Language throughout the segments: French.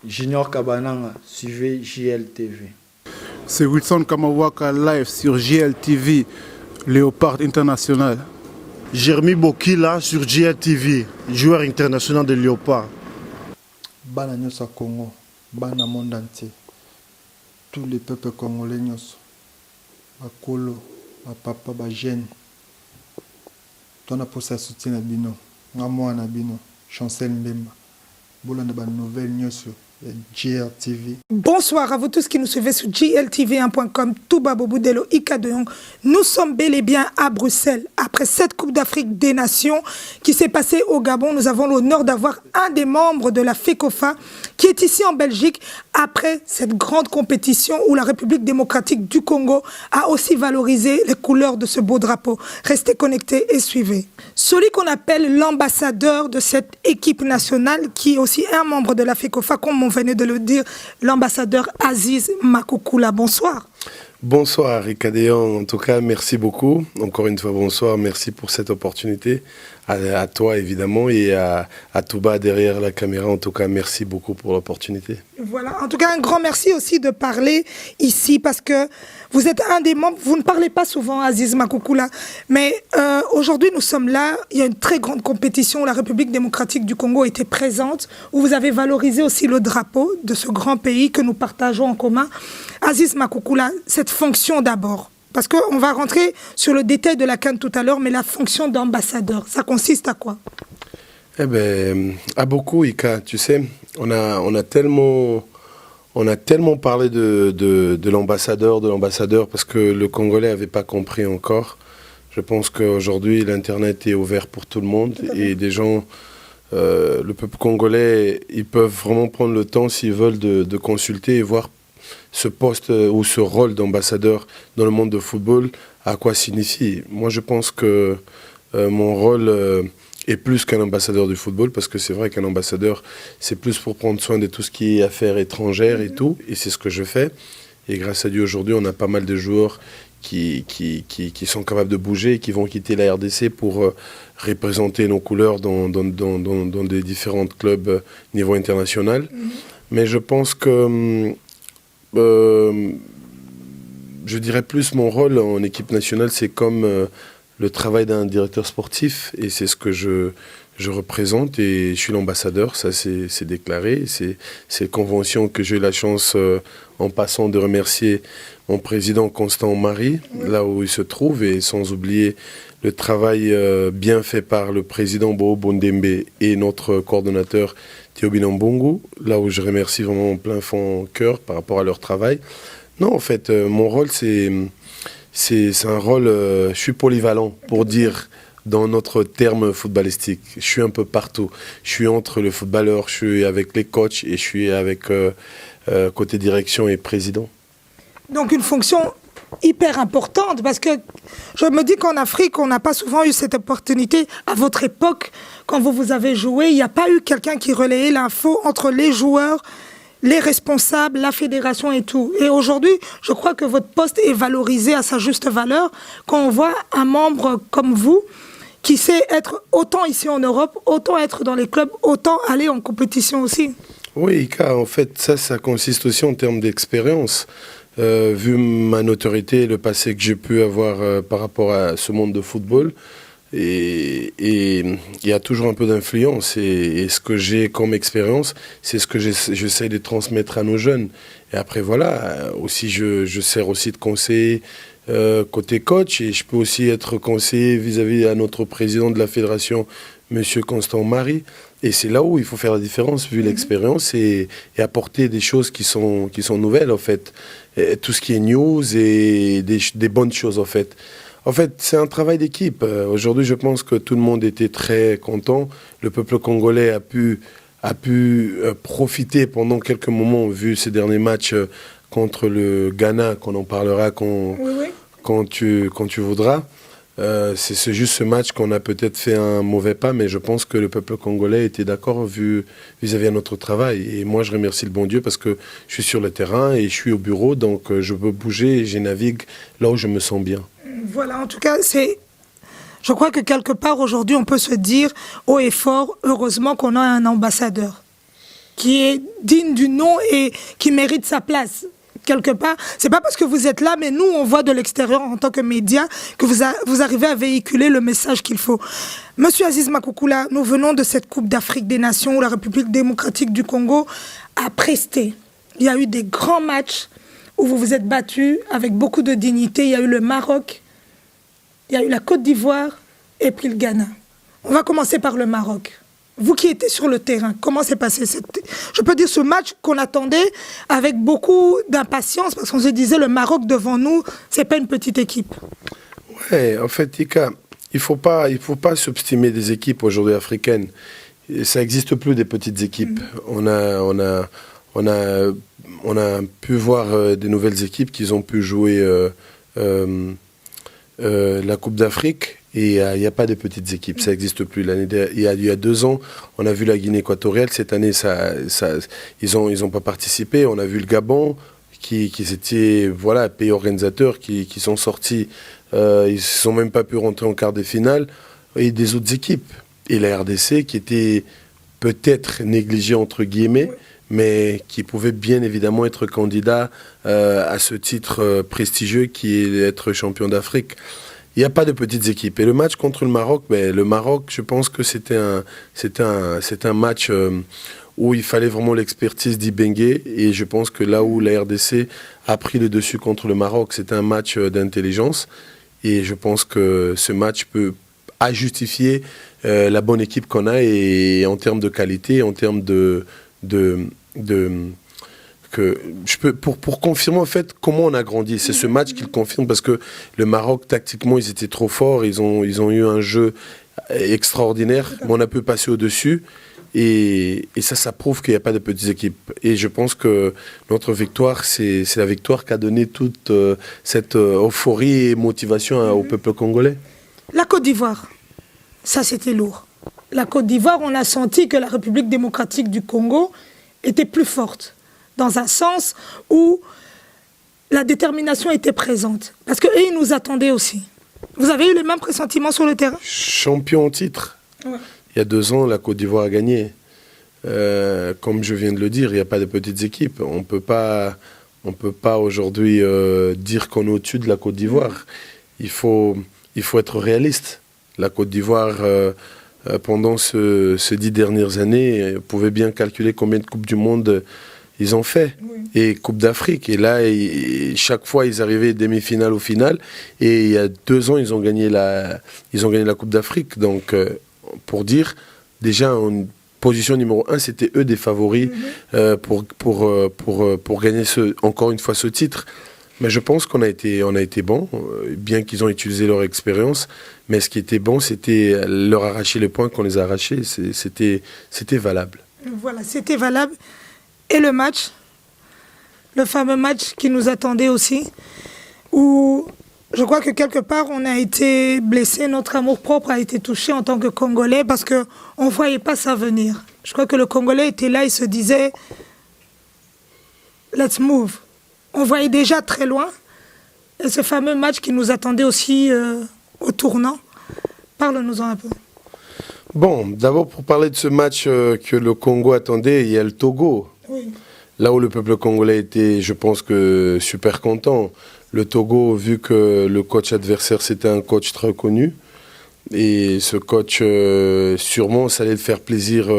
Junior Kabananga, suivez JLTV. C'est Wilson Kamawaka live sur JLTV, Léopard International. Jérémy Bokila sur JLTV, joueur international de Léopard. Bana Nyosa Congo, Bana monde entier, tous les peuples congolais Nyosa, Bakolo, Papa, Bajene, ton a pour ça soutien à Bino, Ngamoa na Bino, Chancel Mbemba, Bola na ba nouvelle Nyosa. GLTV. Bonsoir à vous tous qui nous suivez sur GLTV1.com, Touba Boboudelo, Ika de Yong. Nous sommes bel et bien à Bruxelles. Après cette Coupe d'Afrique des Nations qui s'est passée au Gabon, nous avons l'honneur d'avoir un des membres de la FECOFA qui est ici en Belgique après cette grande compétition où la République démocratique du Congo a aussi valorisé les couleurs de ce beau drapeau. Restez connectés et suivez. Celui qu'on appelle l'ambassadeur de cette équipe nationale qui est aussi un membre de la FECOFA, comme on venait de le dire, l'ambassadeur Aziz Makoukoula. Bonsoir. Bonsoir Ricadéon, en tout cas merci beaucoup, encore une fois bonsoir, merci pour cette opportunité, à toi évidemment et à Touba derrière la caméra, en tout cas merci beaucoup pour l'opportunité. Voilà, en tout cas un grand merci aussi de parler ici parce que vous êtes un des membres, vous ne parlez pas souvent Aziz Makoukoula, mais aujourd'hui nous sommes là, il y a une très grande compétition où la République démocratique du Congo était présente, où vous avez valorisé aussi le drapeau de ce grand pays que nous partageons en commun. Aziz Makoukoula, cette fonction d'abord, parce qu'on va rentrer sur le détail de la CAN tout à l'heure, mais la fonction d'ambassadeur, ça consiste à quoi? Eh bien, à beaucoup, Ika, tu sais, on a tellement parlé de l'ambassadeur, parce que le Congolais n'avait pas compris encore. Je pense qu'aujourd'hui, l'Internet est ouvert pour tout le monde, et des gens, le peuple congolais, ils peuvent vraiment prendre le temps, s'ils veulent, de consulter et voir ce poste ou ce rôle d'ambassadeur dans le monde de football, à quoi signifie. Moi, je pense que mon rôle est plus qu'un ambassadeur du football, parce que c'est vrai qu'un ambassadeur, c'est plus pour prendre soin de tout ce qui est affaires étrangères et tout, et c'est ce que je fais. Et grâce à Dieu, aujourd'hui, on a pas mal de joueurs qui sont capables de bouger et qui vont quitter la RDC pour représenter nos couleurs dans des différents clubs niveau international. Mais je pense que je dirais plus mon rôle en équipe nationale, c'est comme le travail d'un directeur sportif, et c'est ce que je représente, et je suis l'ambassadeur, ça c'est déclaré, c'est une convention que j'ai eu la chance en passant de remercier mon président Constant Marie, là où il se trouve, et sans oublier le travail bien fait par le président Bo Bondembe et notre coordonnateur Théobin Mbongo, là où je remercie vraiment en plein fond cœur par rapport à leur travail. Non, en fait, mon rôle, c'est un rôle, je suis polyvalent, pour dire dans notre terme footballistique. Je suis un peu partout. Je suis entre le footballeur, je suis avec les coachs et je suis avec côté direction et président. Donc une fonction hyper importante, parce que je me dis qu'en Afrique, on n'a pas souvent eu cette opportunité. À votre époque, quand vous avez joué, il n'y a pas eu quelqu'un qui relayait l'info entre les joueurs, les responsables, la fédération et tout. Et aujourd'hui, je crois que votre poste est valorisé à sa juste valeur quand on voit un membre comme vous qui sait être autant ici en Europe, autant être dans les clubs, autant aller en compétition aussi. Oui, car en fait, ça consiste aussi en termes d'expérience. Vu ma notoriété et le passé que j'ai pu avoir par rapport à ce monde de football, et il y a toujours un peu d'influence, et ce que j'ai comme expérience, c'est ce que j'essaie de transmettre à nos jeunes. Et après voilà, aussi je sers aussi de conseiller côté coach, et je peux aussi être conseiller vis-à-vis à notre président de la fédération, Monsieur Constant Marie. Et c'est là où il faut faire la différence, vu l'expérience, et apporter des choses qui sont nouvelles, en fait. Et tout ce qui est news et des bonnes choses, en fait. En fait, c'est un travail d'équipe. Aujourd'hui, je pense que tout le monde était très content. Le peuple congolais a pu profiter pendant quelques moments, vu ces derniers matchs contre le Ghana, qu'on en parlera quand tu voudras. C'est juste ce match qu'on a peut-être fait un mauvais pas, mais je pense que le peuple congolais était d'accord vis-à-vis de notre travail. Et moi, je remercie le bon Dieu parce que je suis sur le terrain et je suis au bureau, donc je peux bouger et je navigue là où je me sens bien. Voilà, en tout cas, je crois que quelque part aujourd'hui, on peut se dire haut et fort, heureusement qu'on a un ambassadeur. qui est digne du nom et qui mérite sa place. Quelque part, c'est pas parce que vous êtes là, mais nous, on voit de l'extérieur en tant que médias que vous arrivez à véhiculer le message qu'il faut. Monsieur Aziz Makoukoula, nous venons de cette Coupe d'Afrique des Nations où la République démocratique du Congo a presté. Il y a eu des grands matchs où vous vous êtes battus avec beaucoup de dignité. Il y a eu le Maroc, il y a eu la Côte d'Ivoire et puis le Ghana. On va commencer par le Maroc. Vous qui étiez sur le terrain, comment s'est passé je peux dire ce match qu'on attendait avec beaucoup d'impatience parce qu'on se disait le Maroc devant nous, c'est pas une petite équipe. Ouais, en fait, Ika, il faut pas subestimer des équipes aujourd'hui africaines. Ça n'existe plus des petites équipes. On a pu voir des nouvelles équipes qui ont pu jouer la Coupe d'Afrique. Et il n'y a pas de petites équipes, ça n'existe plus. Il y a 2 ans, on a vu la Guinée équatoriale. Cette année, ils ont pas participé. On a vu le Gabon, qui étaient pays organisateurs, qui sont sortis. Ils ne sont même pas pu rentrer en quart de finale. Et des autres équipes. Et la RDC, qui était peut-être négligée, entre guillemets, mais qui pouvait bien évidemment être candidat à ce titre prestigieux qui est d'être champion d'Afrique. Il n'y a pas de petites équipes. Et le match contre le Maroc, je pense que c'était un match où il fallait vraiment l'expertise d'Ibengue. Et je pense que là où la RDC a pris le dessus contre le Maroc, c'était un match d'intelligence. Et je pense que ce match a justifié la bonne équipe qu'on a et en termes de qualité, en termes pour confirmer en fait comment on a grandi. C'est ce match qui le confirme parce que le Maroc, tactiquement, ils étaient trop forts. Ils ont eu un jeu extraordinaire, mais on a pu passer au-dessus. Et ça prouve qu'il n'y a pas de petites équipes. Et je pense que notre victoire, c'est la victoire qui a donné toute cette euphorie et motivation au peuple congolais. La Côte d'Ivoire, ça c'était lourd. La Côte d'Ivoire, on a senti que la République démocratique du Congo était plus forte. Dans un sens où la détermination était présente. Parce qu'eux, ils nous attendaient aussi. Vous avez eu les mêmes pressentiments sur le terrain? Champion en titre. Ouais. Il y a 2 ans, la Côte d'Ivoire a gagné. Comme je viens de le dire, il n'y a pas de petites équipes. On peut pas aujourd'hui dire qu'on est au-dessus de la Côte d'Ivoire. Il faut être réaliste. La Côte d'Ivoire, pendant ces 10 dernières années, pouvait bien calculer combien de Coupes du Monde ils ont fait, et Coupe d'Afrique. Et là, chaque fois, ils arrivaient demi-finale ou finale. Et il y a 2 ans, ils ont gagné la Coupe d'Afrique. Donc, pour dire, déjà, en position numéro 1, c'était eux des favoris pour gagner encore une fois ce titre. Mais je pense qu'on a été bons, bien qu'ils ont utilisé leur expérience. Mais ce qui était bon, c'était leur arracher les points qu'on les a arrachés. C'était valable. Voilà, c'était valable. Et le match, le fameux match qui nous attendait aussi, où je crois que quelque part on a été blessé, notre amour-propre a été touché en tant que Congolais parce qu'on ne voyait pas ça venir. Je crois que le Congolais était là, il se disait « let's move ». On voyait déjà très loin. Et ce fameux match qui nous attendait aussi au tournant, parle-nous-en un peu. Bon, d'abord pour parler de ce match que le Congo attendait, il y a le Togo. Oui. Là où le peuple congolais était, je pense que super content. Le Togo, vu que le coach adversaire, c'était un coach très connu, et ce coach, sûrement, ça allait le faire plaisir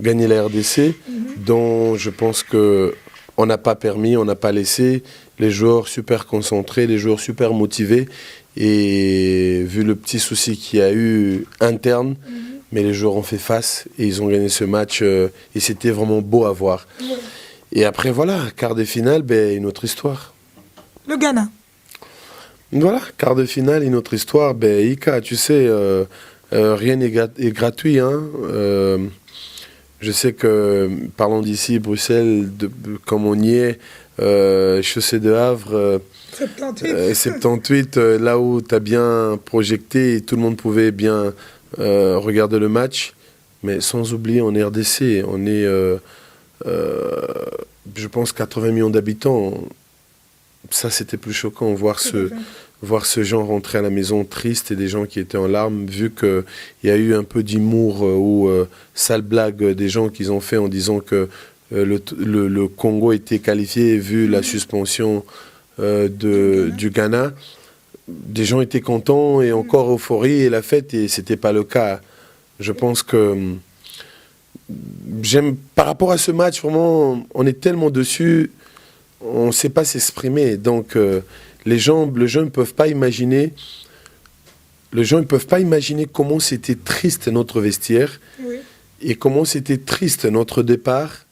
gagner la RDC, dont je pense qu'on n'a pas permis, on n'a pas laissé. Les joueurs super concentrés, les joueurs super motivés, et vu le petit souci qu'il y a eu interne, mais les joueurs ont fait face et ils ont gagné ce match et c'était vraiment beau à voir. Oui. Et après, voilà, quart de finale, une autre histoire. Le Ghana. Voilà, quart de finale, une autre histoire. Ika, tu sais, rien n'est gratuit. Hein. Je sais que, parlons d'ici, Bruxelles, comme on y est, Chaussée de Havre, 78, là où tu as bien projeté et tout le monde pouvait bien... regarder le match, mais sans oublier en RDC, on est, je pense, 80 millions d'habitants. Ça, c'était plus choquant, voir ce genre rentrer à la maison triste et des gens qui étaient en larmes, vu qu'il y a eu un peu d'humour ou sale blague des gens qu'ils ont fait en disant que le Congo était qualifié vu la suspension du Ghana. Des gens étaient contents et encore euphorie et la fête, et c'était pas le cas. Je pense que par rapport à ce match, vraiment, on est tellement dessus, on ne sait pas s'exprimer. Donc, les gens ne peuvent pas imaginer. Les gens ne peuvent pas imaginer comment c'était triste notre vestiaire et comment c'était triste notre départ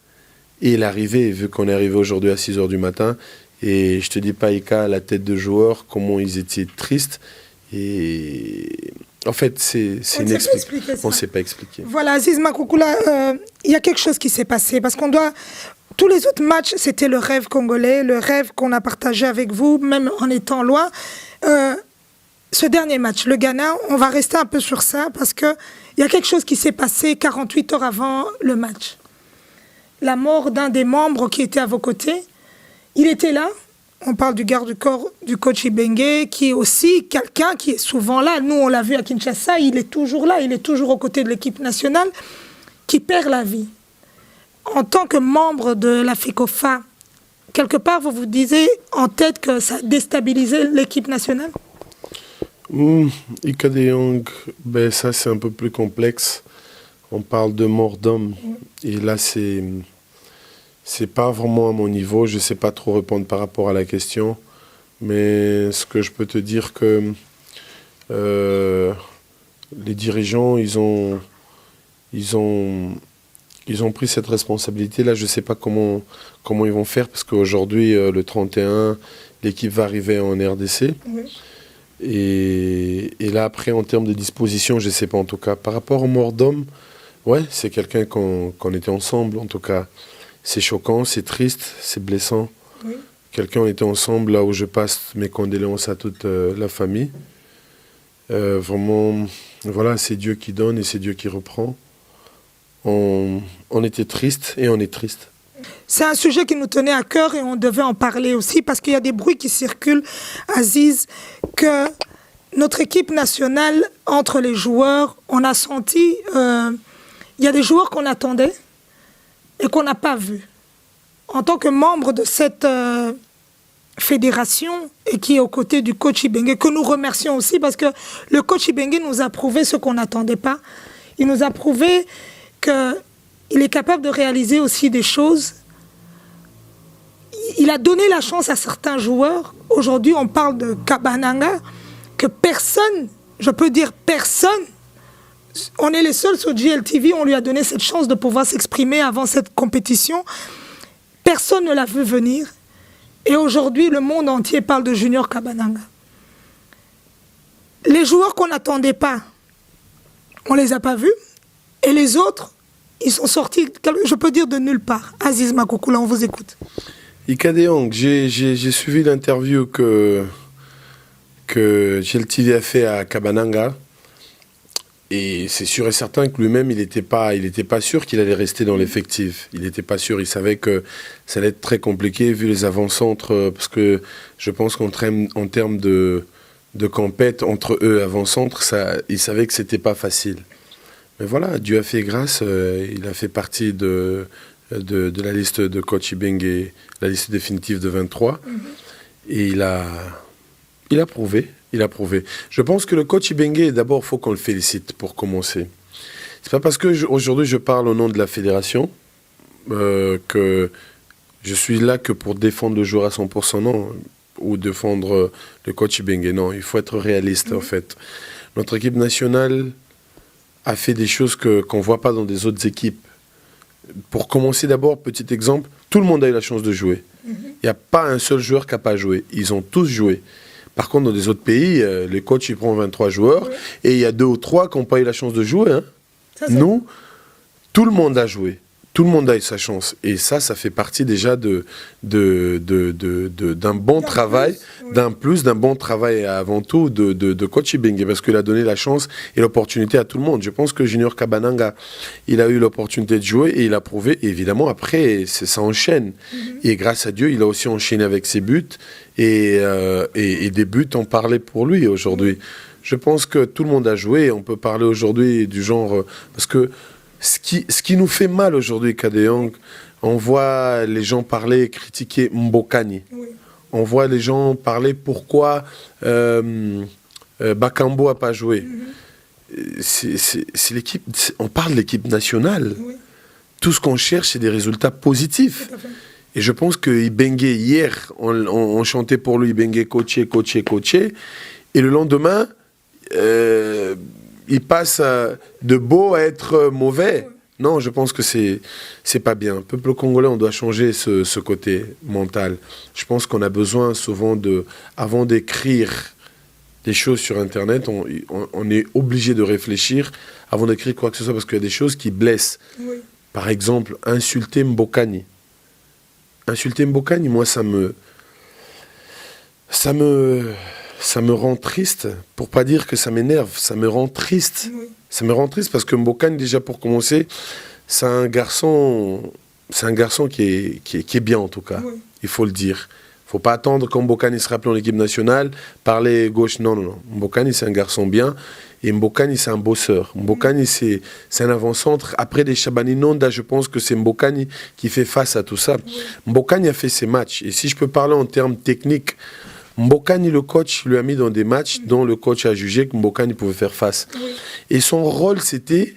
et l'arrivée, vu qu'on est arrivé aujourd'hui à 6h du matin. Et je te dis pas, Ika, la tête de joueurs, comment ils étaient tristes. Et en fait, c'est inexplicable. On ne sait pas expliquer. Voilà, Aziz Makoukoula, il y a quelque chose qui s'est passé. Parce qu'on doit... Tous les autres matchs, c'était le rêve congolais, le rêve qu'on a partagé avec vous, même en étant loin. Ce dernier match, le Ghana, on va rester un peu sur ça parce qu'il y a quelque chose qui s'est passé 48 heures avant le match. La mort d'un des membres qui était à vos côtés. Il était là, on parle du garde du corps du coach Ibenge, qui est aussi quelqu'un qui est souvent là. Nous, on l'a vu à Kinshasa, il est toujours là, il est toujours aux côtés de l'équipe nationale, qui perd la vie. En tant que membre de la FECOFA, quelque part, vous vous disiez en tête que ça déstabilisait l'équipe nationale? Ika de Jong, ben ça c'est un peu plus complexe. On parle de mort d'homme. Et là, c'est pas vraiment à mon niveau. Je sais pas trop répondre par rapport à la question. Mais ce que je peux te dire que les dirigeants, ils ont pris cette responsabilité. Là, je sais pas comment ils vont faire parce qu'aujourd'hui, le 31, l'équipe va arriver en RDC. Oui. Et là, après, en termes de disposition, je ne sais pas en tout cas. Par rapport au mort d'homme, ouais, c'est quelqu'un qu'on était ensemble. En tout cas, c'est choquant, c'est triste, c'est blessant. Oui. Quelqu'un, on était ensemble, là où je passe mes condoléances à toute la famille. Vraiment, voilà, c'est Dieu qui donne et c'est Dieu qui reprend. On était triste et on est triste. C'est un sujet qui nous tenait à cœur et on devait en parler aussi parce qu'il y a des bruits qui circulent, Aziz, que notre équipe nationale, entre les joueurs, on a senti... il y a des joueurs qu'on attendait et qu'on n'a pas vus. En tant que membre de cette fédération et qui est aux côtés du coach Ibenge, que nous remercions aussi parce que le coach Ibenge nous a prouvé ce qu'on n'attendait pas. Il nous a prouvé qu'il est capable de réaliser aussi des choses. Il a donné la chance à certains joueurs. Aujourd'hui, on parle de Kabananga, que personne, je peux dire personne, on est les seuls sur GLTV, on lui a donné cette chance de pouvoir s'exprimer avant cette compétition. Personne ne l'a vu venir. Et aujourd'hui, le monde entier parle de Junior Kabananga. Les joueurs qu'on n'attendait pas, on ne les a pas vus. Et les autres, ils sont sortis, je peux dire, de nulle part. Aziz Makoukoula, on vous écoute. Ika de Jong, j'ai suivi l'interview que GLTV a fait à Kabananga. Et c'est sûr et certain que lui-même, il n'était pas sûr qu'il allait rester dans l'effectif. Il n'était pas sûr. Il savait que ça allait être très compliqué vu les avant-centres. Parce que je pense qu'en termes de compète entre eux avant-centres, il savait que c'était pas facile. Mais voilà, Dieu a fait grâce. Il a fait partie de la liste de coach Ibenge, la liste définitive de 23. Et il a prouvé. Il a prouvé. Je pense que le coach Ibenge, d'abord, il faut qu'on le félicite pour commencer. C'est pas parce que aujourd'hui je parle au nom de la fédération que je suis là que pour défendre le joueur à 100%, non, ou défendre le coach Ibenge. Non, il faut être réaliste, en fait. Notre équipe nationale a fait des choses qu'on ne voit pas dans des autres équipes. Pour commencer d'abord, petit exemple, tout le monde a eu la chance de jouer. Il n'y a pas un seul joueur qui n'a pas joué. Ils ont tous joué. Par contre, dans des autres pays, les coachs, ils prennent 23 joueurs et il y a 2 ou 3 qui n'ont pas eu la chance de jouer. Hein. Nous, tout le monde a joué. Tout le monde a eu sa chance. Et ça fait partie déjà d'un bon travail, d'un bon travail avant tout de coach Ibenge, parce qu'il a donné la chance et l'opportunité à tout le monde. Je pense que Junior Kabananga, il a eu l'opportunité de jouer et il a prouvé. Et évidemment, après, ça enchaîne. Et grâce à Dieu, il a aussi enchaîné avec ses buts. Et des buts ont parlé pour lui aujourd'hui. Je pense que tout le monde a joué. On peut parler aujourd'hui du genre... parce que ce qui nous fait mal aujourd'hui, Kadeyong, on voit les gens parler, critiquer Mbokani. Oui. On voit les gens parler pourquoi Bakambo n'a pas joué. C'est l'équipe, on parle de l'équipe nationale. Oui. Tout ce qu'on cherche, c'est des résultats positifs. Tout à fait. Et je pense que Ibengue, hier, on chantait pour lui Ibengue coaché. Et le lendemain, il passe de beau à être mauvais. Non, je pense que c'est pas bien. Peuple congolais, on doit changer ce côté mental. Je pense qu'on a besoin souvent avant d'écrire des choses sur Internet, on est obligé de réfléchir avant d'écrire quoi que ce soit parce qu'il y a des choses qui blessent. Oui. Par exemple, insulter Mbokani. Insulter Mbokani, moi, ça me rend triste, pour pas dire que ça m'énerve, ça me rend triste. Oui. Ça me rend triste parce que Mbokani, déjà pour commencer, c'est un garçon qui est bien en tout cas, Oui. il faut le dire. Il ne faut pas attendre quand Mbokani se rappelle en équipe nationale, parler gauche, non. Mbokani, c'est un garçon bien, et Mbokani, c'est un bosseur. Mbokani, c'est un avant-centre. Après des Chabani Nonda, je pense que c'est Mbokani qui fait face à tout ça. Oui. Mbokani a fait ses matchs, et si je peux parler en termes techniques, Mbokani, le coach, lui a mis dans des matchs dont le coach a jugé que Mbokani pouvait faire face. Oui. Et son rôle, c'était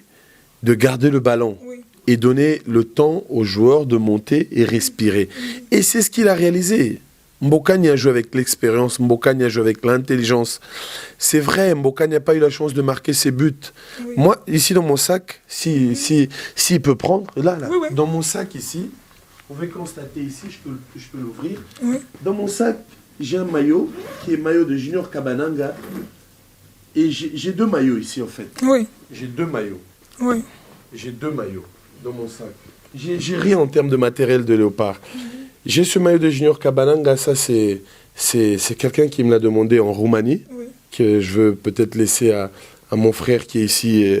de garder le ballon et donner le temps aux joueurs de monter et respirer. Et c'est ce qu'il a réalisé. Mbokani a joué avec l'expérience, Mbokani a joué avec l'intelligence. C'est vrai, Mbokani n'a pas eu la chance de marquer ses buts. Oui. Moi, ici dans mon sac, s'il peut prendre, là, oui. Dans mon sac ici, vous pouvez constater ici, je peux l'ouvrir. Oui. Dans mon sac, j'ai un maillot qui est maillot de Junior Kabananga. Et j'ai 2 maillots ici, en fait. Oui. J'ai 2 maillots. Oui. J'ai 2 maillots dans mon sac. J'ai rien en termes de matériel de léopard. J'ai ce maillot de Junior Kabananga, ça c'est quelqu'un qui me l'a demandé en Roumanie, que je veux peut-être laisser à mon frère qui est ici,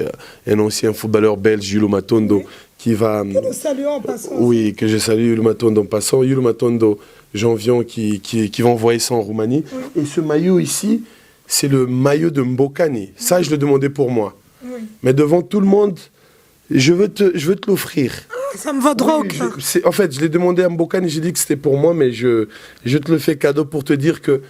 un ancien footballeur belge, Yulo Matondo, qui va... Que nous saluons en passant. Oui, que je salue Yulo Matondo en passant. Yulo Matondo, Janvion, qui va envoyer ça en Roumanie. Oui. Et ce maillot ici, c'est le maillot de Mbokani. Ça, je le demandais pour moi. Oui. Mais devant tout le monde, je veux te l'offrir. Ça me va droit au cœur. En fait, je l'ai demandé à Mbokani, j'ai dit que c'était pour moi, mais je te le fais cadeau pour te dire que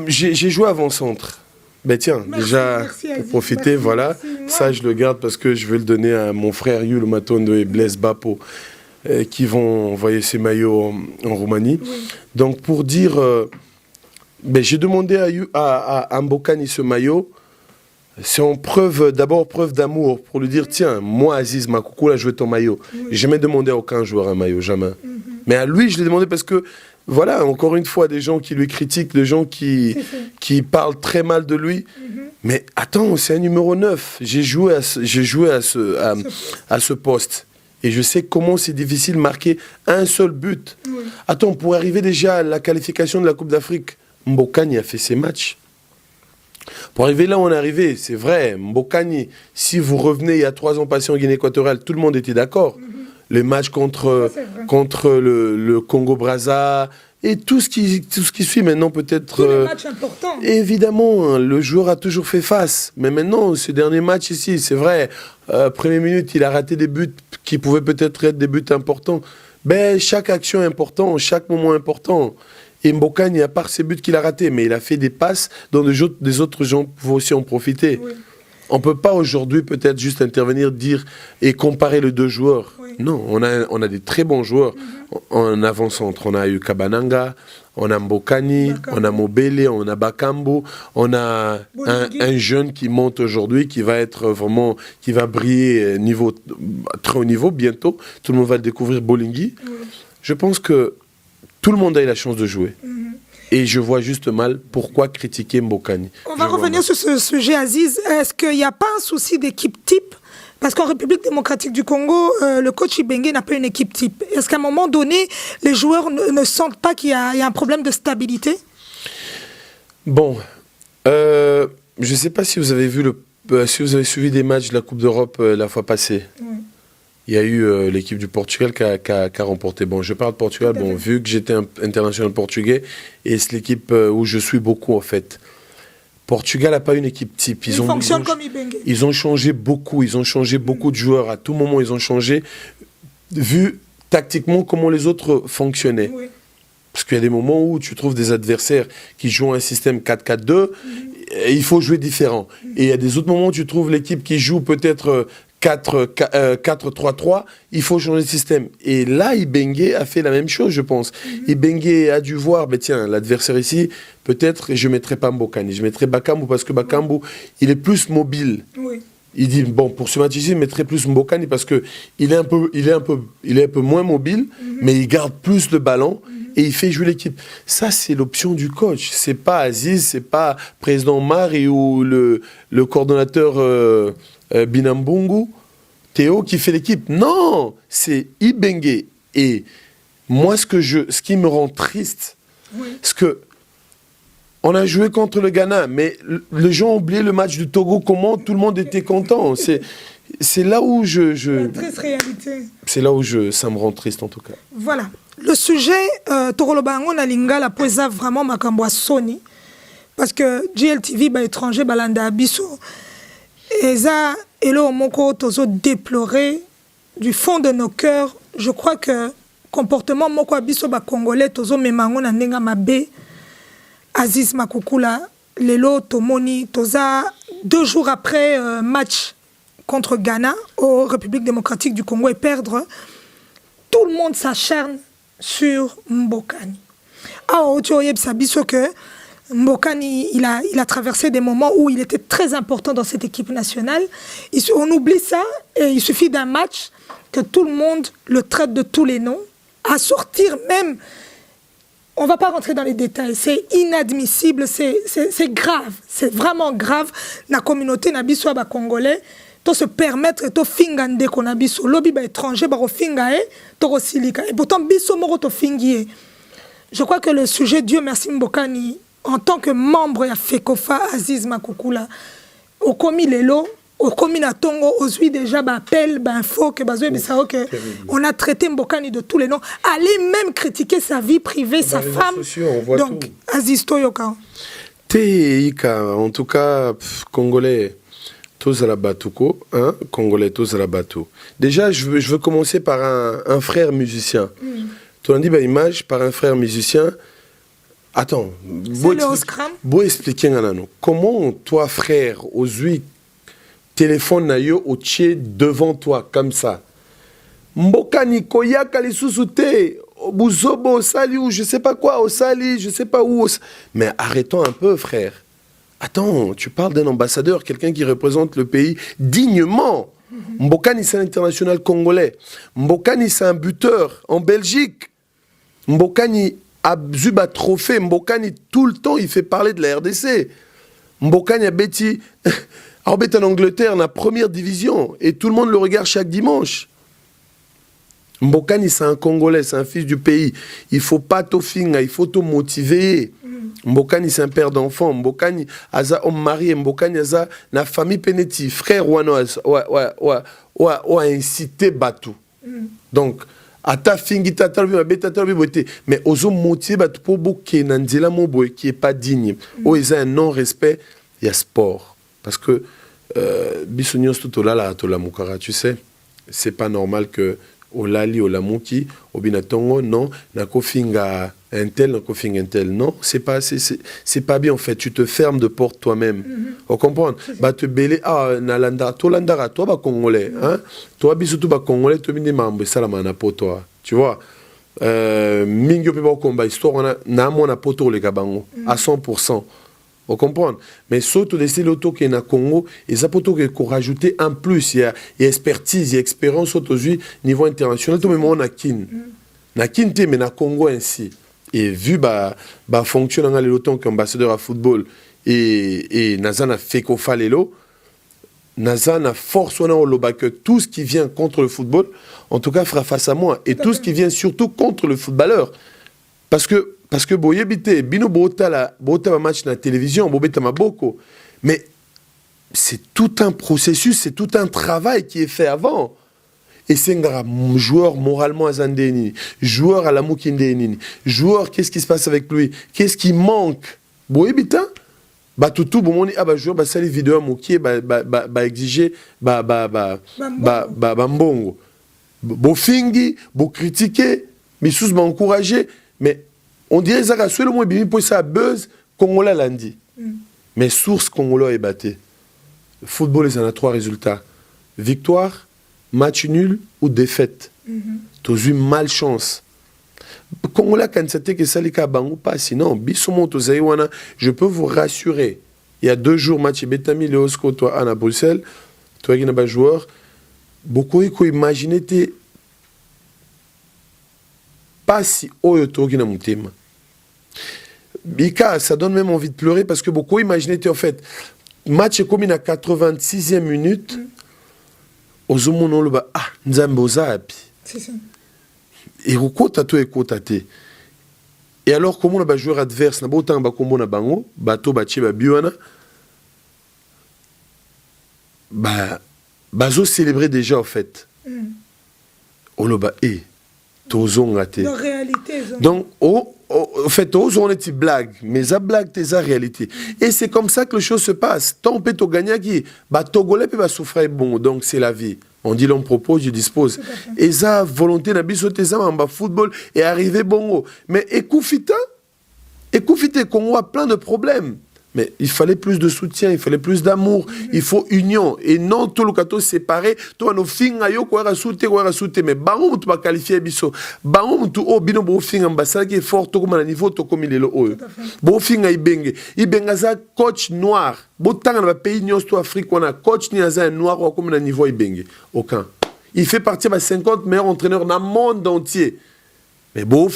j'ai joué avant-centre. Ben tiens, merci, pour profiter, merci, voilà. Merci, ça, je le garde parce que je vais le donner à mon frère Yulo Matondo et Blaise Bapo, qui vont envoyer ces maillots en Roumanie. Oui. Donc, pour dire... j'ai demandé à Mbokani ce maillot. C'est en d'abord preuve d'amour, pour lui dire, tiens, moi, Aziz Makoukou, là, je veux ton maillot. Oui. J'ai jamais demandé à aucun joueur un maillot, jamais. Mais à lui, je l'ai demandé parce que, voilà, encore une fois, des gens qui lui critiquent, des gens qui parlent très mal de lui. Mais attends, c'est un numéro 9. J'ai joué à ce poste. Et je sais comment c'est difficile de marquer un seul but. Oui. Attends, pour arriver déjà à la qualification de la Coupe d'Afrique, Mbokani a fait ses matchs. Pour arriver là où on est arrivé, c'est vrai, Mbokani, si vous revenez il y a 3 ans passés en Guinée équatoriale, tout le monde était d'accord. Les matchs contre le Congo-Brazza et tout ce qui suit maintenant peut-être... Tous les matchs importants. Évidemment, le joueur a toujours fait face. Mais maintenant, ce dernier match ici, c'est vrai, première minute, il a raté des buts qui pouvaient peut-être être des buts importants. Ben, chaque action est importante, chaque moment est important. Et Mbokani, à part ses buts qu'il a ratés, mais il a fait des passes dont des autres gens pouvaient aussi en profiter. Oui. On ne peut pas aujourd'hui peut-être juste intervenir, dire et comparer les 2 joueurs. Oui. Non, on a des très bons joueurs en avant-centre. On a eu Kabananga, on a Mbokani, on a Mobele, on a Bakambu, on a un jeune qui monte aujourd'hui, qui va être vraiment, qui va briller très haut niveau bientôt. Tout le monde va le découvrir, Bolingui. Oui. Je pense que tout le monde a eu la chance de jouer. Et je vois juste mal pourquoi critiquer Mbokani. On va revenir sur ce sujet, Aziz. Est-ce qu'il n'y a pas un souci d'équipe type? Parce qu'en République démocratique du Congo, le coach Ibengue n'a pas une équipe type. Est-ce qu'à un moment donné, les joueurs ne sentent pas qu'il y a un problème de stabilité? Bon, je ne sais pas si vous avez suivi des matchs de la Coupe d'Europe la fois passée. Oui. Il y a eu l'équipe du Portugal qui a remporté. Bon, je parle de Portugal, vu que j'étais international portugais, et c'est l'équipe où je suis beaucoup, en fait. Portugal n'a pas une équipe type. Ils fonctionnent comme Ibenge. Ils ont changé beaucoup. Ils ont changé beaucoup de joueurs. À tout moment, ils ont changé, vu tactiquement comment les autres fonctionnaient. Oui. Parce qu'il y a des moments où tu trouves des adversaires qui jouent un système 4-4-2, et il faut jouer différent. Et il y a des autres moments où tu trouves l'équipe qui joue peut-être 4-3-3, il faut changer de système. Et là, Ibenge a fait la même chose, je pense. Ibenge a dû voir, ben tiens, l'adversaire ici, peut-être, je ne mettrai pas Mbokani, je mettrai Bakambu, parce que Bakambu, il est plus mobile. Oui. Il dit, bon, pour ce match ici, je mettrai plus Mbokani, parce qu'il est un peu moins mobile, mais il garde plus le ballon, et il fait jouer l'équipe. Ça, c'est l'option du coach. C'est pas Aziz, c'est pas président Mari ou le coordonnateur Binambungu, Théo qui fait l'équipe. Non, c'est Ibenge. Et moi, ce qui me rend triste, c'est que on a joué contre le Ghana, mais les gens ont oublié le match du Togo, comment tout le monde était content. C'est là où La triste réalité. C'est là où ça me rend triste, en tout cas. Voilà. Le sujet, Torolobango na lingala poeza vraiment makambo Sony. Parce que GLTV, étranger, balanda abisso. Et ça, Elo Moko, tozo déploré du fond de nos cœurs. Je crois que comportement Moko abisso Congolais, tozo memango na nenga mabe. Aziz Makukula, Lelo Tomoni, toza 2 jours après match contre Ghana, aux République démocratique du Congo et perdre, tout le monde s'acharne sur Mbokani. Alors, tu sais que Mbokani, il a traversé des moments où il était très important dans cette équipe nationale. On oublie ça et il suffit d'un match que tout le monde le traite de tous les noms, à sortir même. On ne va pas rentrer dans les détails, c'est inadmissible, c'est grave, c'est vraiment grave. La communauté nabiso ba congolais, to se permettre to fingande qu'on abiso, lobby ba étranger ba fingae, to silika. Et pourtant biso moro to fingie. Je crois que le sujet Dieu merci Mbokani en tant que membre ya Fekofa Aziz Makukula, au commis lelo, au commis na Tongo, aujourd'hui déjà appel, info que on a traité Mbokani de tous les noms, allez même critiquer sa vie privée, sa femme. Donc tout. Aziz Toyoka. En tout cas, Congolais, tous à la Batouko, hein? Congolais, tous à la Batou. Déjà, je veux commencer par un frère musicien. Tu as dit image par un frère musicien. Attends, beau expliquer comment toi, frère, aujourd'hui, téléphone na yo au tché devant toi comme ça. Mbokani koyaka li susute buzobo sali ou je sais pas quoi au sali, je sais pas où. Mais arrêtons un peu frère. Attends, tu parles d'un ambassadeur, quelqu'un qui représente le pays dignement. Mbokani c'est un international congolais. Mbokani c'est un buteur en Belgique. Mbokani a Zuba trophée. Mbokani tout le temps il fait parler de la RDC. Mbokani a Betty en Angleterre, la première division, et tout le monde le regarde chaque dimanche. Mbokani, c'est un Congolais, c'est un fils du pays. Il ne faut pas t'offrir, il faut te motiver. Mbokani, c'est un père d'enfant. Mbokani, aza homme marié. Mbokani, aza na famille peneti. Frère Wano, a incité Batu. Donc, ata fingi tatalbi, ma betatalbi bote. Mais ozo motiver Batu pour boké nanzela moboy qui est pas digne. Oh, ils ont un non-respect, il y a sport. Parce que bisognos tout la mukara, tu sais, c'est pas normal que olali olamuki obinatongo non nako finga un tel non, c'est pas bien en fait, tu te fermes de porte toi-même. On comprend ba te belé nalanda to landara toi ba congolais hein, toi bisoto ba congolais to bindi mambo salama na poto, tu vois. Mingi pe ba komba histoire na mona poto le kabango à 100%. On comprend. Mais surtout, laisser l'auto qui est na Congo, et ça peut qu'on rajouter en plus. Il y a expertise, il y a expérience aujourd'hui, niveau international. Tout le monde a kin. Na kin te, mais na Congo ainsi. Et vu, fonctionne dans l'auto qu'ambassadeur à football, et Nazan a fait qu'on fasse l'élo, Nazan a force que tout ce qui vient contre le football, en tout cas, fera face à moi. Et tout ce qui vient surtout contre le footballeur. Parce que boyebite bino bota match na télévision bobeta maboko, mais c'est tout un processus, c'est tout un travail qui est fait avant. Et c'est un joueur moralement azandeni, joueur à la moukindeni, joueur qu'est-ce qui se passe avec lui, qu'est-ce qui manque boyebita Batutu bomoni aba joueur ba sali vidéo mokie ba exiger mbongo. Bo fingi, bo critiquer, misous ba encourager, mais on dirait ça que le moins bimi pour ça buzz congolais lundi. Mais source congolais est batté. Le football il en a 3 résultats. Victoire, match nul ou défaite. Tu as eu malchance. Congolais quand c'était que ça les bango pas sinon bisomo to zaiwana, je peux vous rassurer. Il y a 2 jours match Betami Leosco toi à Bruxelles, toi qui n'as pas joueur, beaucoup ils imaginer te pas si oyo to qui na mutema. Bika, ça donne même envie de pleurer parce que beaucoup imaginaient en fait match est comme à 86e minute ozomono le ba ah nzamboza api. C'est ça. Et alors, comment le joueur adverse n'a pas autant de combo na bango, bateau bachi babiwana, bazo célébrer déjà en fait. Oloba tozon raté. La réalité. Donc, en fait, on est une blague, mais ça blague t'es la réalité. Et c'est comme ça que les choses se passent. Tant peut to gagner qui, togolais peut souffrir bon, donc c'est la vie. On dit l'on propose, je dispose. Et ça, volonté d'abisso ça en football et arriver bongo. Mais écoutez, Congo a plein de problèmes. Mais il fallait plus de soutien, il fallait plus d'amour, il faut union. Et non tout le cateau séparé, toi no finga yo quoi rasuté, mais bango tu vas qualifier biso. Bango tu o bino bo finga mbasa qui est fort to comme à niveau to comme il est le haut. Bo finga ibenga za coach noir. Bo tanga na pays nyos to Afrique on a coach ni za noir comme na niveau ibenge. Aucun. Il fait partie des 50 meilleurs entraîneurs dans le monde entier. Mais bon,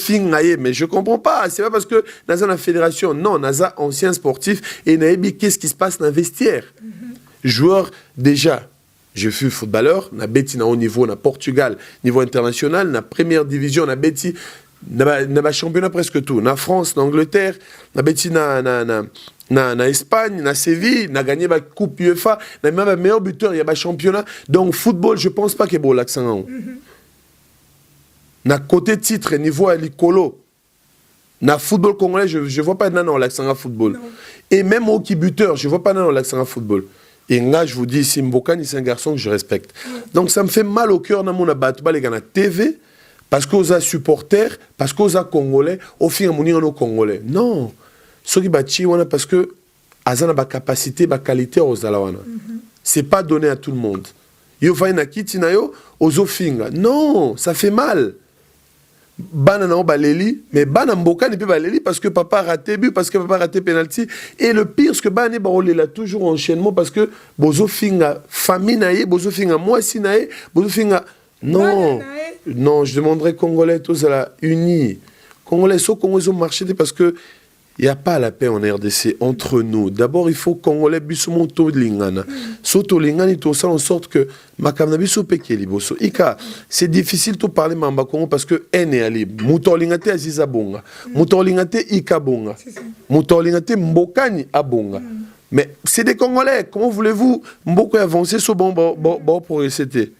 mais je comprends pas. C'est pas parce que dans la fédération, non, Naza ancien sportif et Naïbi, qu'est-ce qui se passe dans le vestiaire? Joueur, déjà, je fus footballeur, na bêti na haut niveau, na Portugal, niveau international, na première division, na bêti, na championnat presque tout, na France, na Angleterre, na bêti na Espagne, na Séville, na gagné la coupe UEFA, na même meilleur buteur, il y a un championnat. Donc football, je pense pas qu'il y ait bon l'accent. Na côté titre, niveau à l'icolo, na football congolais, je ne vois pas l'accent à football. Non. Et même au qui buteur, je ne vois pas l'accent à football. Et là, je vous dis, ici, Mbokani, c'est un garçon que je respecte. Donc ça me fait mal au cœur, na mon abattoir, les gars, na TV, parce qu'on a supporters, parce qu'on a Congolais, au fin, on a Congolais. Non. Ce qui bâtit, parce que, azana ba capacité, ba qualité aux alawana. C'est pas donné à tout le monde. Yo va na kiti na yo, aux ofinga. Non, ça fait mal. Bana na baleli, mais bana mboka ne peut baleli parce que papa a raté but, parce que papa a raté penalty. Et le pire, c'est que bana barolé là toujours enchaînement parce que bozo finga famille naie, bozo finga moisi naie, bozo finga non, non, je demanderais Congolais tous à la unis. Congolais, so Congolais ils ont marché parce que il n'y a pas la paix en RDC entre nous. D'abord, il faut que Congolais bisoumo to lingana. Soto lingana, il faut faire en sorte que makamna biso peke liboso. Ika, c'est difficile de parler mamba Congo parce que en est ali. Muto lingate aziza bonga. Muto lingate ika bonga. Muto lingate mbokani abonga. Mais c'est des Congolais. Comment voulez-vous mboko avancer sur bon pour réciter?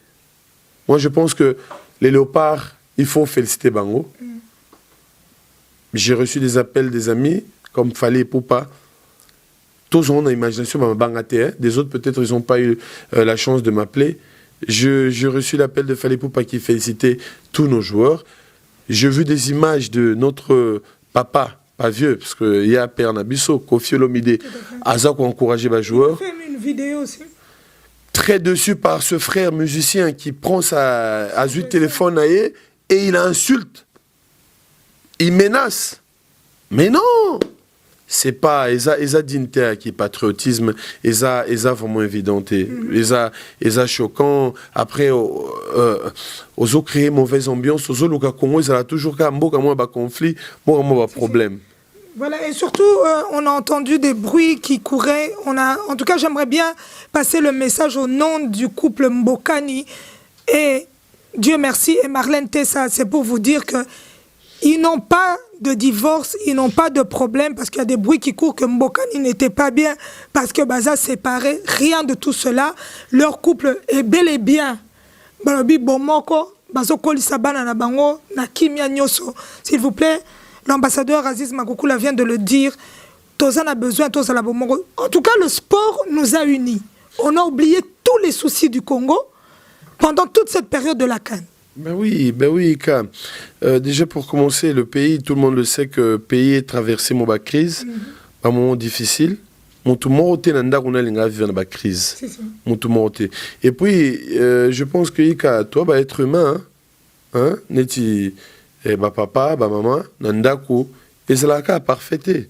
Moi, je pense que les léopards, il faut féliciter Bango. J'ai reçu des appels des amis, comme Fallé Poupa. Tous ont l'imagination, des autres peut-être ils n'ont pas eu la chance de m'appeler. J'ai reçu l'appel de Fallé Poupa qui félicitait tous nos joueurs. J'ai vu des images de notre papa, pas vieux, parce qu'il y a Père Nabiso, Kofi Olomide, Aza qui a encouragé les joueurs. Il a fait une vidéo aussi. Très dessus par ce frère musicien qui prend sa téléphone et il insulte. Il menace. Mais non, c'est pas eza dignité qui patriotisme, eza vraiment évident, eza choquant. Après ozo créer mauvaise ambiance, ozo luka Congo, ils a toujours qu'à mboka moi ba conflit, moi problème. Voilà, et surtout, on a entendu des bruits qui couraient. En tout cas, j'aimerais bien passer le message au nom du couple Mbokani et Dieu merci et Marlène Tessa. C'est pour vous dire que ils n'ont pas de divorce, ils n'ont pas de problème parce qu'il y a des bruits qui courent que Mbokani n'était pas bien parce que Baza séparé. Rien de tout cela. Leur couple est bel et bien. Balobi Bomoko, Bazo Kolisabana na bango, na Kimia Nyoso. S'il vous plaît, l'ambassadeur Aziz Magoukoula vient de le dire. tous en a besoin, tous en a besoin. En tout cas, le sport nous a unis. On a oublié tous les soucis du Congo pendant toute cette période de la CAN. Ben oui, Ika. Déjà pour commencer, le pays, tout le monde le sait que le pays est traversé une crise, un moment difficile. Et puis, je pense que Ika, toi, bah, être humain, hein, neti, bah, papa, bah, maman, nandaku, et c'est la cas parfaité.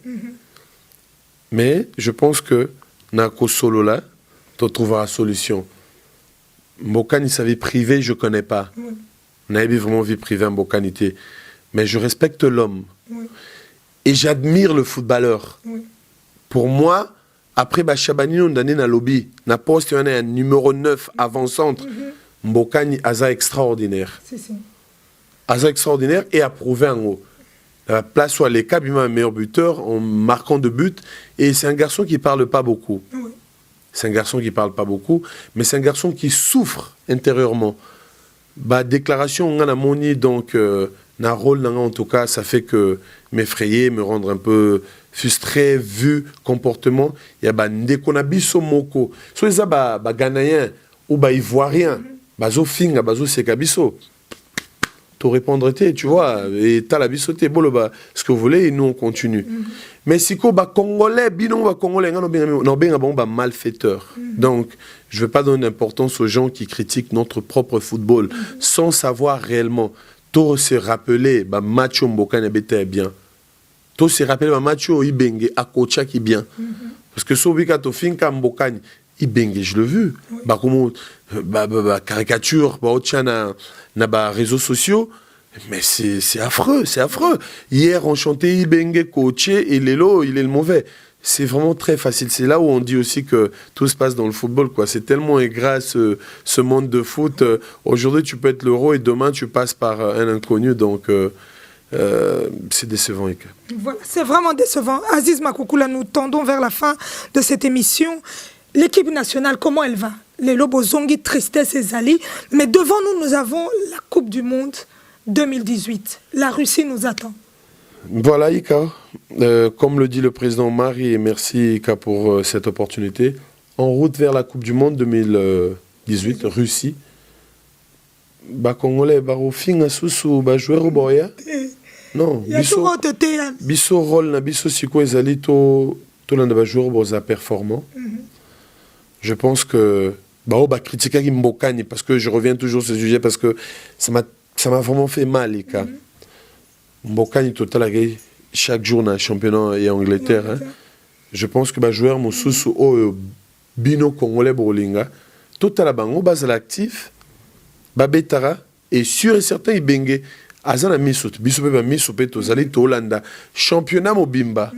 Mais je pense que nako solo là, tu trouveras la solution. Mbokani, sa vie privée, je ne connais pas. On a vraiment vie privée en Mbokanité. Mais je respecte l'homme. Et j'admire le footballeur. Pour moi, après Chabani, on a un lobby. On a posté un numéro 9 avant-centre. Mbokani, Aza extraordinaire. Aza extraordinaire et approuvé en haut. La place où les Kabima est meilleur buteur en marquant de buts. Et c'est un garçon qui ne parle pas beaucoup. C'est un garçon qui ne parle pas beaucoup, mais c'est un garçon qui souffre intérieurement. Bah, déclaration, on a moni, donc, un rôle, en tout cas, ça fait que m'effrayer, me rendre un peu frustré, vu comportement. Il y a des qu'on a biso moko. Soit ils ont ghanéen ou ivoirien, bazo finga, bazo sekabiso. Tu répondrais, tu vois, et t'as la bisoté, bon, ce que vous voulez, et nous on continue. Mais si ko congolais, binon congolais, non ben malfaiteur. Donc, je ne veux pas donner d'importance aux gens qui critiquent notre propre football sans savoir réellement. Tout se rappeler, macho mboka n'habite bien. Tout se rappeler, macho ibenge akocha qui bien. Parce que so bika to finka mboka ibenge, je l'ai vu. Comment caricature, na réseaux sociaux. Mais c'est affreux, c'est affreux. Hier, on chantait Ibenge, Koché, et Lelo, il est le mauvais. C'est vraiment très facile. C'est là où on dit aussi que tout se passe dans le football, quoi. C'est tellement ingrat, ce monde de foot. Aujourd'hui, tu peux être l'euro et demain, tu passes par un inconnu. Donc, c'est décevant. Voilà, c'est vraiment décevant. Aziz Makoukoula, nous tendons vers la fin de cette émission. L'équipe nationale, comment elle va? Les Lobozongi, tristesse et Zali. Mais devant nous, nous avons la Coupe du Monde 2018. La Russie nous attend. Voilà, Ika. Comme le dit le président Marie, et merci Ika pour cette opportunité. En route vers la Coupe du Monde 2018, Russie. Congolais, Barofing, Soussou, joueur au Boya. Non, biso rôle na biso siko ezali to landa joueur boza performant. Je pense que critiquer Mbokani parce que je reviens toujours sur ce sujet parce que ça m'a vraiment fait mal, Ika. Mbokani total chaque jour dans le championnat et Angleterre. Hein. Je pense que joueur Moussousou au bino congolais bolinga total bango base actif babetara et sûr et certain ibenge azana misut biso pe ba misopé tozali to Hollanda championnat mobimba.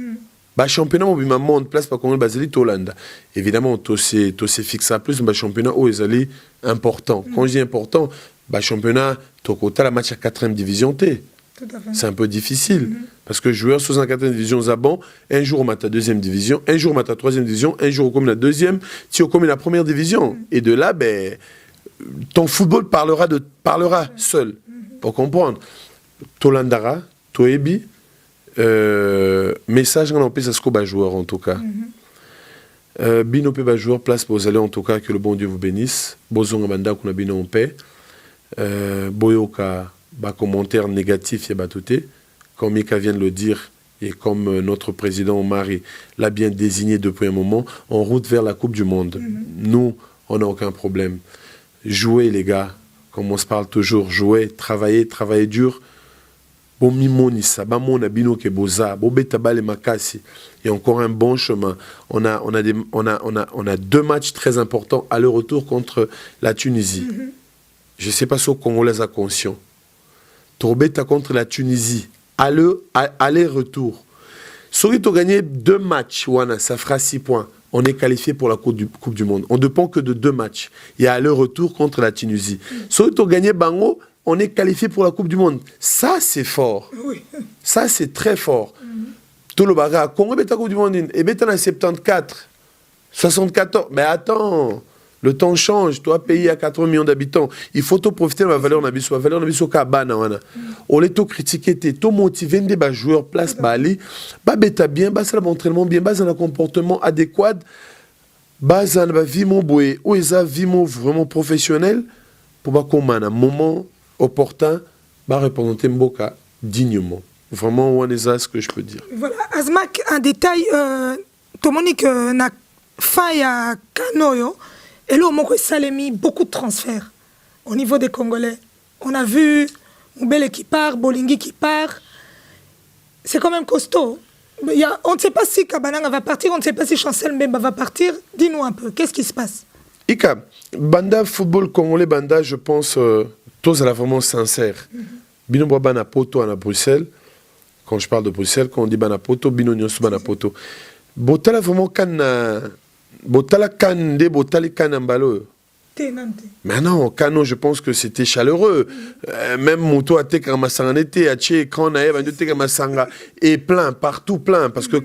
Championnat mobimba monde place pas congolais baseli to Hollanda. Évidemment to se fixe à plus championnat où ezali important. Quand je dis important, championnat to kota la match à 4e division T. C'est un peu difficile. Parce que joueur 64e division Zabon, un jour on m'a ta 2e division, un jour on m'a ta 3e division, un jour on comme la 2e, si on comme la 1re division. Et de là, ton football parlera seul. Pour comprendre. Tolandara, Toebi, message qu'on empêche à ce qu'on joueur en tout cas. Bino pe joueur, place pour vous aller en tout cas, que le bon Dieu vous bénisse. Bozong Amanda qu'on a bino en paix. Boyoka. Commentaire négatif, il y a batouté. Comme Mika vient de le dire, et comme notre président Marie l'a bien désigné depuis un moment, en route vers la Coupe du Monde. Nous, on n'a aucun problème. Jouez, les gars, comme on se parle toujours, jouez, travaillez dur. Bon mimonisa, bamona bino ke boza, bobeta le makasi. Et encore un bon chemin. On a 2 matchs très importants à leur retour contre la Tunisie. Je ne sais pas si le Congolais a conscient. Torbeta contre la Tunisie, aller-retour. Si tu as gagné 2 matchs, ça fera 6 points. On est qualifié pour la Coupe du Monde. On ne dépend que de 2 matchs. Il y a aller-retour contre la Tunisie. Si tu as gagné Bango, on est qualifié pour la Coupe du Monde. Ça, c'est fort. Oui. Ça, c'est très fort. Tout le bagage. Congo est la Coupe du Monde. Et bien, tu as 74, 74. Mais attends. Le temps change. Toi, pays à 80 millions d'habitants. Il faut tout profiter de la valeur nabiso. La valeur nabiso kabana wana. On les to critiquer, to motiver des joueurs place bali. Ba beta bien, ba ça l'entraînement bien, ba ça un comportement adéquat. Ba ça ba vie mon boé, ou ça vie mon vraiment professionnel pour ba comme un moment opportun, ba représenter Mboka dignement. Vraiment, on est ce que je peux dire. Voilà, Azmak, un détail, tout le monde n'a faille à Kanoyo. Et là, au Salemi, beaucoup de transferts au niveau des Congolais. On a vu Moubele qui part, Bolingi qui part. C'est quand même costaud. On ne sait pas si Kabananga va partir, on ne sait pas si Chancel Mbemba va partir. Dis-nous un peu, qu'est-ce qui se passe? Ika, Banda, football congolais, Banda, je pense, tous à la vraiment sincère. Bino Bana Poto à Bruxelles. Quand je parle de Bruxelles, quand on dit Bana Poto, Bino Nyos Bana Poto. Botala vraiment kan. Botala Kande, Botali Kanambalo. Mais non, Kano, je pense que c'était chaleureux. Même Moto a été comme un été, a été quand Naïve a été comme un et plein, partout plein. Parce que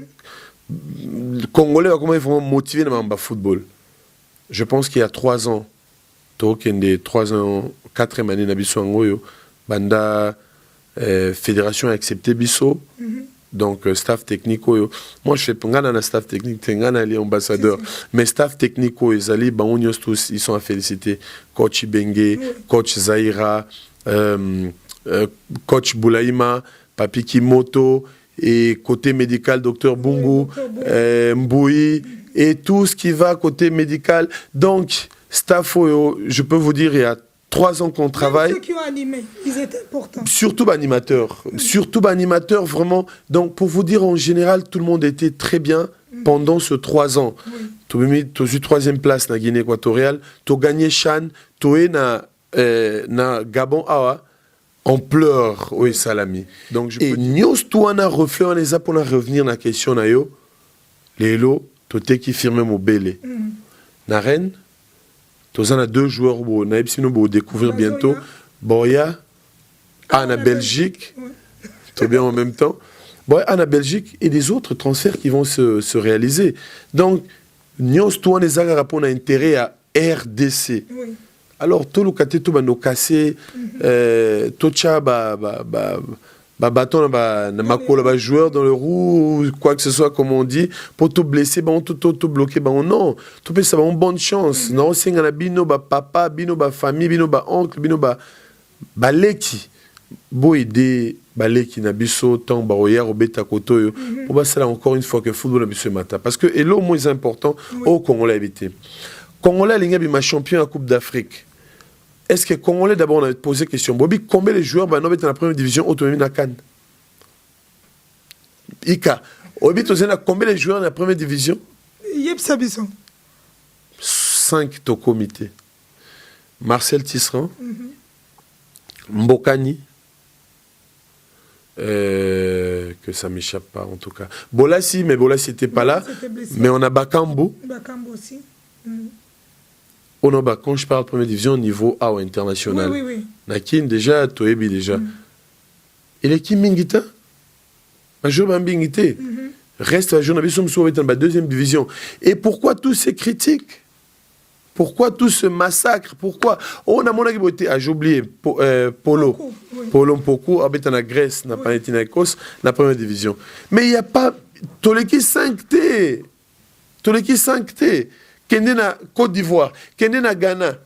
le Congolais va comment ils vont motiver dans le football. Je pense qu'il y a 3 ans, des 3 ans, 4e année, Nabiso Angoyo, Banda Fédération a accepté Bisso. Donc, staff technique, moi je fais pas un staff technique, un ambassadeur, mais staff technique, ils sont à féliciter. Coach Ibenge, coach Zaira, coach Boulaïma, Papi Kimoto, et côté médical, docteur Bungu, Mboui, et tout ce qui va côté médical. Donc, staff, je peux vous dire, il y a 3 ans qu'on travaille. Ceux qui ont animé, ils étaient importants. Surtout animateurs, vraiment. Donc, pour vous dire, en général, tout le monde était très bien pendant ce 3 ans. Tu as eu 3e place na Guinée équatoriale, tu as gagné Chan, tu es na Gabon Awa, en pleurs, oui, Salami. Donc, et nous, tu as refait, on les a pour revenir à la question, les lots, tu as qui firme mon belé. Na Rennes, tu as 2 joueurs qui vont découvrir bientôt. Boya, en Belgique, tout bien en même temps. Boya, en Belgique, et des autres transferts qui vont se réaliser. Donc, nous, tous les gens ont intérêt à RDC. Alors, tout le côté, tout va casser, tout ça, bâton, ma joueur dans le roue, quoi que ce soit, comme on dit, pour tout blesser, tout bloquer, non, tout peut ça, bonne chance. Non, c'est un bino, papa, bino, famille, bino, oncle, bino, baleki, beau aider, baleki, nabiso, tant, baroyer, obeta, kotoyo, pour ça, encore une fois, que le football nabiso matin. Parce que, et là, au moins, c'est important, au Congolais habité. Congolais, il y a champion à Coupe d'Afrique. Est-ce que Congolais, d'abord, on a posé la question. Bobby, combien de joueurs dans la première division autonomie à Cannes? Ika, Bobby, combien de joueurs dans la première division? Yep Sabison. 5 au comité. Marcel Tisserand, Mbokani, que ça m'échappe pas en tout cas. Bolassi, mais Bolassi n'était pas là. Mais on a Bakambu. Bakambu aussi. Quand je parle de première division au niveau A ou international, Nakin déjà, Toebi déjà. Et l'équipe Mingita, Major Bambingite, reste à journée dans la 2e division. Et pourquoi tous ces critiques? Pourquoi tout ce massacre? Pourquoi? On a mon avis, j'ai oublié, Polo. Polo Mpoku, habite en Grèce, n'a pas été en Écosse, la première division. Mais il n'y a pas. Toleki 5T. Toleki 5T. Kende na Côte d'Ivoire, Kende na Ghana,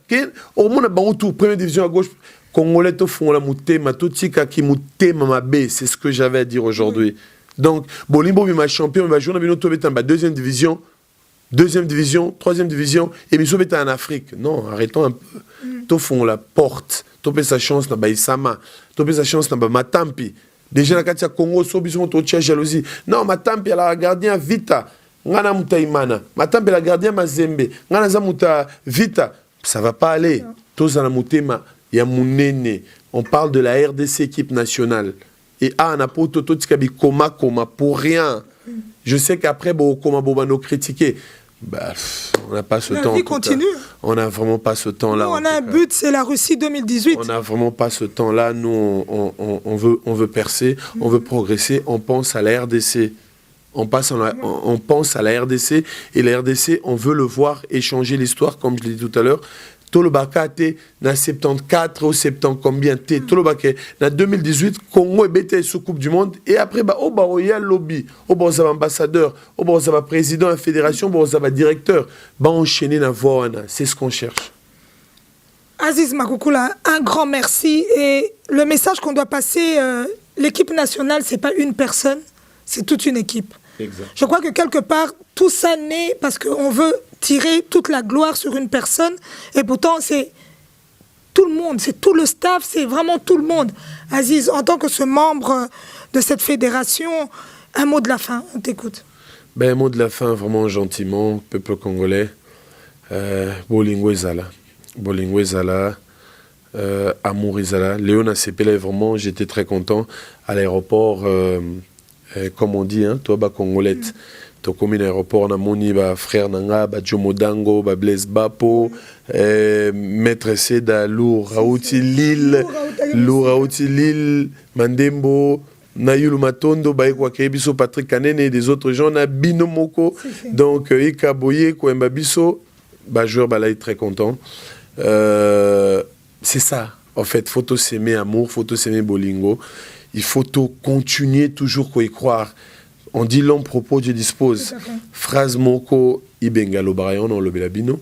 au moins na tout première division à gauche, Congolais to font la mutema, tout tika ki mutema mabe, c'est ce que j'avais à dire aujourd'hui. Donc Bolimbo ma champion, ma journée bino to beta ba 2e division, 3e division et biso beta en Afrique. Non, arrêtons un peu. To font la porte, to pe sa chance na ba Isama, to pe sa chance na ba Matampi. Déjà na katia Congo so biso to tia jalousie. Non, Matampi la gardien Vita. Ngana muta imana, matambe la gardien mazembe, ngana za muta vita, ça va pas aller. Tous dans la mutema, ya munene. On parle de la RDC équipe nationale. Et on a pas tout tikabi koma pour rien. Je sais qu'après koma bobano critiquer. Bah, on n'a pas ce temps. La vie continue. On n'a vraiment pas ce temps-là. Nous, on a un but, c'est la Russie 2018. On n'a vraiment pas ce temps-là. Nous, on veut percer, on veut progresser. On pense à la RDC. On pense à la RDC, et la RDC, on veut le voir échanger l'histoire, comme je l'ai dit tout à l'heure. Tolobaka était dans 74 ou 70 combien t'es Tolobaka dans 2018 Congo est bêté sous Coupe du Monde et après bah au royal lobby au bas ambassadeur au bas président de la fédération au bas directeur bah enchaîner na voix c'est ce qu'on cherche. Aziz Makoukoula, un grand merci et le message qu'on doit passer l'équipe nationale c'est pas une personne, c'est toute une équipe. Exact. Je crois que quelque part tout ça naît parce qu'on veut tirer toute la gloire sur une personne et pourtant c'est tout le monde, c'est tout le staff, c'est vraiment tout le monde. Aziz, en tant que ce membre de cette fédération, un mot de la fin, on t'écoute. Ben, un mot de la fin, vraiment gentiment, peuple congolais, Bolingo Ezala, Amour Ezala, Léona Sepele, vraiment, j'étais très content à l'aéroport, comme on dit, hein, toi, bah, congolette. To commune aéroport na moni ba frère nanga ba Jomo Dango ba Blaise Bapo maître Seda Lou Raouti Lille Mandembo Nayulu Matondo ba kwa kebiso Patrick Kanene et des autres gens na Bino Moko donc Ika Boye ko Mbabiso ba joueur ba là est très content c'est ça en fait faut s'aimer amour faut s'aimer bolingo il faut continuer toujours quoi y croire. On dit long propos, je dispose. Phrase moko ibengalo barayon le belabino.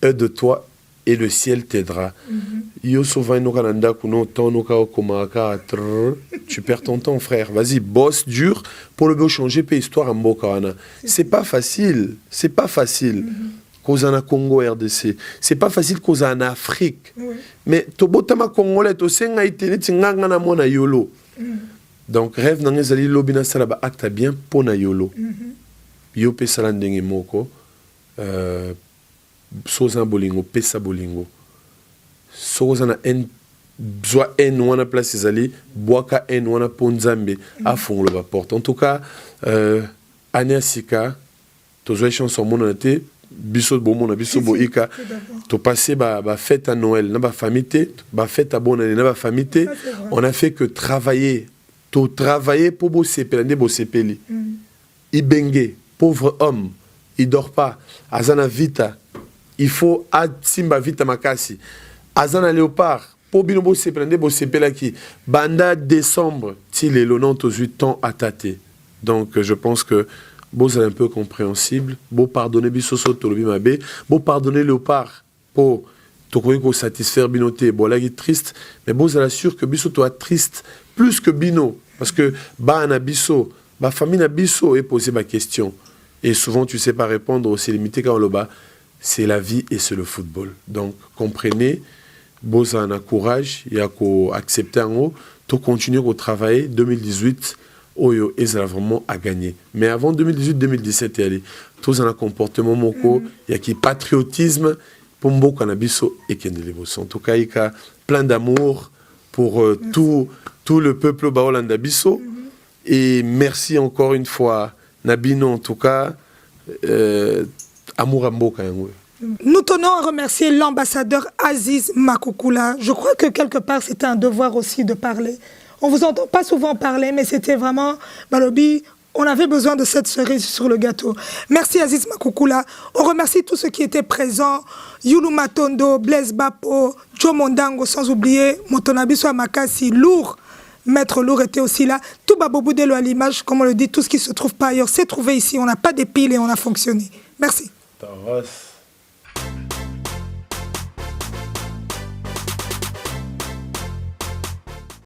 De toi et le ciel t'aidera. Yo souvent no kananda kuno tono ka komaka tu perds ton temps frère. Vas-y, bosse dur pour le changer pe histoire en bokawana. C'est pas facile, c'est pas facile. Cause en Congo RDC, c'est pas facile cause en Afrique. Mais tobotama congolais to senga itene tinganga na mona yolo. Donc rêve dans les alliés lobina salaba acte bien pour na yolo. Yo pe salandenge moko soza bolingo pesa bolingo. Soza na en zwa en wana place ezali boaka en wana ponzambe afong le porte. En tout cas Aniasika to zwa chanson monate biso bomona biso boika to passer ba fête à Noël na ba famille ba fête à bonne année na ba famille on a fait que travailler pour bosser pelande bosser peli ibenge pauvre homme il dort pas azana vita il faut simba vita makasi azana léopard pour bino bosser pelande bosser pelaki banda décembre ti le non to 8 ans à tâter donc je pense que beau c'est un peu compréhensible beau pardonner bisoso tolobi mabe beau pardonner léopard pour to satisfaire binoté bon là il est triste mais beau c'est sûr que biso toi triste plus que bino parce que ba na biso ba famille na biso et poser ma question et souvent tu sais pas répondre aussi limité quand le bas c'est la vie et c'est le football donc comprenez beau ça na courage il y a qu'à accepter en haut to continuer au travailler 2018 Oyo ezala vraiment à gagner. Mais avant 2018-2017, il y a tous un comportement moko, il y a qui patriotisme pour mbo canabiso et kendeleboso. En tout cas, il y a plein d'amour pour tout le peuple baolanda biso. Et merci encore une fois Nabino en tout cas amour ambo kango. Nous tenons à remercier l'ambassadeur Aziz Makoukoula. Je crois que quelque part c'était un devoir aussi de parler. On ne vous entend pas souvent parler, mais c'était vraiment, Balobi, on avait besoin de cette cerise sur le gâteau. Merci Aziz Makoukoula. On remercie tous ceux qui étaient présents. Yulu Matondo, Blaise Bapo, Jomo Dango, sans oublier Motonabiso Amakasi, Lourd. Maître Lourd était aussi là. Tout Babobou Delo à l'image, comme on le dit, tout ce qui ne se trouve pas ailleurs, s'est trouvé ici. On n'a pas des piles et on a fonctionné. Merci.